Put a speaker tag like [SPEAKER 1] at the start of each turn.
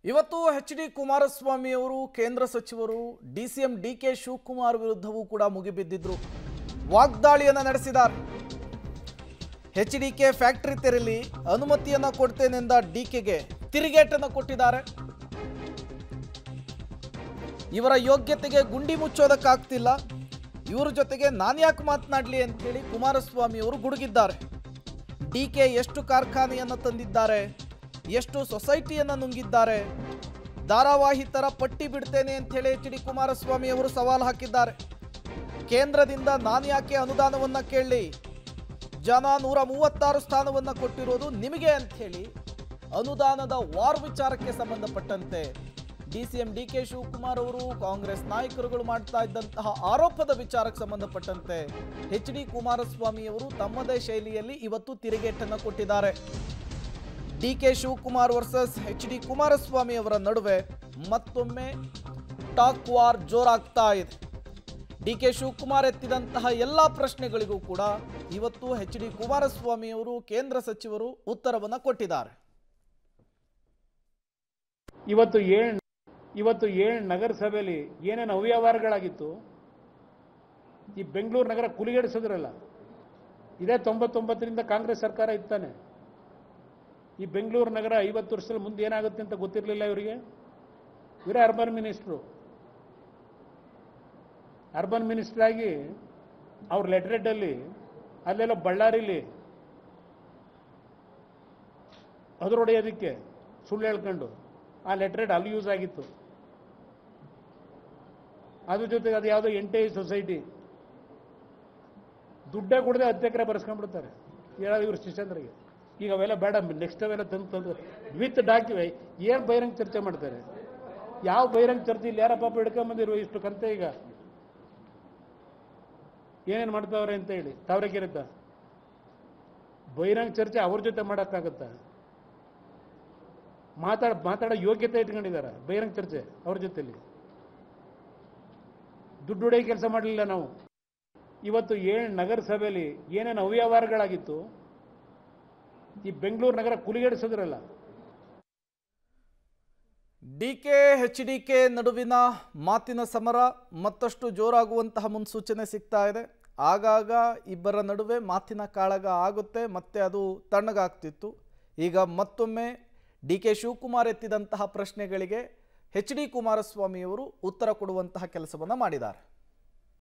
[SPEAKER 1] ಇವತ್ತು ಎಚ್.ಡಿ. ಕುಮಾರಸ್ವಾಮಿ ಅವರು ಕೇಂದ್ರ ಸಚಿವರು ಡಿಸಿಎಂ ಡಿ.ಕೆ. ಶಿವಕುಮಾರ್ ವಿರುದ್ಧವೂ ಕೂಡ ಮುಗಿಬಿದ್ದಿದ್ರು, ವಾಗ್ದಾಳಿಯನ್ನು ನಡೆಸಿದ್ದಾರೆ. ಎಚ್.ಡಿ.ಕೆ. ಫ್ಯಾಕ್ಟರಿ ತೆರಲಿ ಅನುಮತಿಯನ್ನು ಕೊಡ್ತೇನೆಂದ ಡಿ.ಕೆ.ಗೆ ತಿರುಗೇಟನ್ನು ಕೊಟ್ಟಿದ್ದಾರೆ. ಇವರ ಯೋಗ್ಯತೆಗೆ ಗುಂಡಿ ಮುಚ್ಚೋದಕ್ಕಾಗ್ತಿಲ್ಲ, ಇವರ ಜೊತೆಗೆ ನಾನ್ಯಾಕೆ ಮಾತನಾಡಲಿ ಅಂತೇಳಿ ಕುಮಾರಸ್ವಾಮಿ ಅವರು ಗುಡುಗಿದ್ದಾರೆ. ಡಿ.ಕೆ. ಎಷ್ಟು ಕಾರ್ಖಾನೆಯನ್ನು ತಂದಿದ್ದಾರೆ, ಎಷ್ಟು ಸೊಸೈಟಿಯನ್ನು ನುಂಗಿದ್ದಾರೆ, ಧಾರಾವಾಹಿ ತರ ಪಟ್ಟಿ ಬಿಡ್ತೇನೆ ಅಂತ ಹೇಳಿ ಎಚ್.ಡಿ. ಕುಮಾರಸ್ವಾಮಿ ಅವರು ಸವಾಲು ಹಾಕಿದ್ದಾರೆ. ಕೇಂದ್ರದಿಂದ ನಾನು ಯಾಕೆ ಅನುದಾನವನ್ನ ಕೇಳಲಿ, ಜನ 136 ಸ್ಥಾನವನ್ನ ಕೊಟ್ಟಿರೋದು ನಿಮಗೆ ಅಂತ ಹೇಳಿ ಅನುದಾನದ ವಾರ್ ವಿಚಾರಕ್ಕೆ ಸಂಬಂಧಪಟ್ಟಂತೆ ಡಿಸಿಎಂ ಡಿ.ಕೆ. ಶಿವಕುಮಾರ್ ಅವರು ಕಾಂಗ್ರೆಸ್ ನಾಯಕರುಗಳು ಮಾಡ್ತಾ ಇದ್ದಂತಹ ಆರೋಪದ ವಿಚಾರಕ್ಕೆ ಸಂಬಂಧಪಟ್ಟಂತೆ ಎಚ್.ಡಿ. ಕುಮಾರಸ್ವಾಮಿ ಅವರು ತಮ್ಮದೇ ಶೈಲಿಯಲ್ಲಿ ಇವತ್ತು ತಿರುಗೇಟನ್ನು ಕೊಟ್ಟಿದ್ದಾರೆ. ಡಿ.ಕೆ. ಶಿವಕುಮಾರ್ ವರ್ಸಸ್ ಎಚ್.ಡಿ. ಕುಮಾರಸ್ವಾಮಿ ಅವರ ನಡುವೆ ಮತ್ತೊಮ್ಮೆ ಟಾಕ್ ವಾರ್ ಜೋರಾಗ್ತಾ ಇದೆ. ಡಿ.ಕೆ. ಶಿವಕುಮಾರ್ ಎತ್ತಿದಂತಹ ಎಲ್ಲ ಪ್ರಶ್ನೆಗಳಿಗೂ ಕೂಡ ಇವತ್ತು ಎಚ್.ಡಿ. ಕುಮಾರಸ್ವಾಮಿ ಅವರು ಕೇಂದ್ರ ಸಚಿವರು ಉತ್ತರವನ್ನು ಕೊಟ್ಟಿದ್ದಾರೆ.
[SPEAKER 2] ಇವತ್ತು ನಗರಸಭೆಯಲ್ಲಿ ಏನೇನು ಅವ್ಯವಹಾರಗಳಾಗಿತ್ತು, ಈ ಬೆಂಗಳೂರು ನಗರ ಕುಲಿಗೆಡಿಸಿದ್ರಲ್ಲ, ಇದೇ 99ರಿಂದ ಕಾಂಗ್ರೆಸ್ ಸರ್ಕಾರ ಇತ್ತಾನೆ. ಈ ಬೆಂಗಳೂರು ನಗರ 50 ವರ್ಷದ ಮುಂದೆ ಏನಾಗುತ್ತೆ ಅಂತ ಗೊತ್ತಿರಲಿಲ್ಲ ಇವರಿಗೆ. ಇವರೇ ಅರ್ಬನ್ ಮಿನಿಸ್ಟರ್ ಆಗಿ ಅವ್ರ ಲೆಟರೇಟಲ್ಲಿ ಅಲ್ಲೆಲ್ಲ ಬಳ್ಳಾರಿಲಿ ಅದರೊಡೆಯೋದಕ್ಕೆ ಸುಳ್ಳು ಹೇಳ್ಕೊಂಡು ಆ ಲೆಟರೇಟ್ ಅಲ್ಲಿ ಯೂಸ್ ಆಗಿತ್ತು. ಅದ್ರ ಜೊತೆಗೆ ಅದು ಯಾವುದೋ ಎಂಟೇ ಸೊಸೈಟಿ ದುಡ್ಡೇ ಕೊಡದೆ 10 ಎಕರೆ ಬರೆಸ್ಕೊಂಡ್ಬಿಡ್ತಾರೆ ಹೇಳೋದು ಇವ್ರ ಶಿಷ್ಯಂದ್ರಿಗೆ. ಈಗ ಅವೆಲ್ಲ ಬೇಡ, ನೆಕ್ಸ್ಟ್ ಅವೆಲ್ಲ ತಂದು ವಿತ್ ಡಾಕ್ಯುಮೆಂಟ್ ಏನು ಬಹಿರಂಗ ಚರ್ಚೆ ಮಾಡ್ತಾರೆ. ಯಾವ ಬಹಿರಂಗ ಚರ್ಚೆ ಇಲ್ಲಿ ಯಾರ ಪಾಪ ಹಿಡ್ಕೊಂಬಂದಿರುವ ಇಷ್ಟು ಕಂತೆ ಈಗ ಏನೇನು ಮಾಡ್ತಾವ್ರೆ ಅಂತ ಹೇಳಿ ತಾವರೆಕೆರೆತ ಬಹಿರಂಗ ಚರ್ಚೆ ಅವ್ರ ಜೊತೆ ಮಾಡೋಕ್ಕಾಗತ್ತ? ಮಾತಾಡೋ ಯೋಗ್ಯತೆ ಇಟ್ಕೊಂಡಿದ್ದಾರೆ ಬಹಿರಂಗ ಚರ್ಚೆ ಅವ್ರ ಜೊತೆಲಿ. ದುಡ್ಡು ಹೊಡೆಯ ಕೆಲಸ ಮಾಡಲಿಲ್ಲ ನಾವು. ಇವತ್ತು ನಗರಸಭೆಯಲ್ಲಿ ಏನೇನು ಅವ್ಯವಹಾರಗಳಾಗಿತ್ತು, ಈ ಬೆಂಗಳೂರು ನಗರ ಕುಲಿಗೆಡಿಸಿದ್ರಲ್ಲ.
[SPEAKER 1] ಡಿ.ಕೆ. ಎಚ್.ಡಿ.ಕೆ. ನಡುವಿನ ಮಾತಿನ ಸಮರ ಮತ್ತಷ್ಟು ಜೋರಾಗುವಂತಹ ಮುನ್ಸೂಚನೆ ಸಿಗ್ತಾ ಇದೆ. ಆಗಾಗ ಇಬ್ಬರ ನಡುವೆ ಮಾತಿನ ಕಾಳಗ ಆಗುತ್ತೆ, ಮತ್ತೆ ಅದು ತಣ್ಣಗಾಗ್ತಿತ್ತು. ಈಗ ಮತ್ತೊಮ್ಮೆ ಡಿ.ಕೆ. ಶಿವಕುಮಾರ್ ಎತ್ತಿದಂತಹ ಪ್ರಶ್ನೆಗಳಿಗೆ ಎಚ್.ಡಿ. ಕುಮಾರಸ್ವಾಮಿಯವರು ಉತ್ತರ ಕೊಡುವಂತಹ ಕೆಲಸವನ್ನು ಮಾಡಿದ್ದಾರೆ.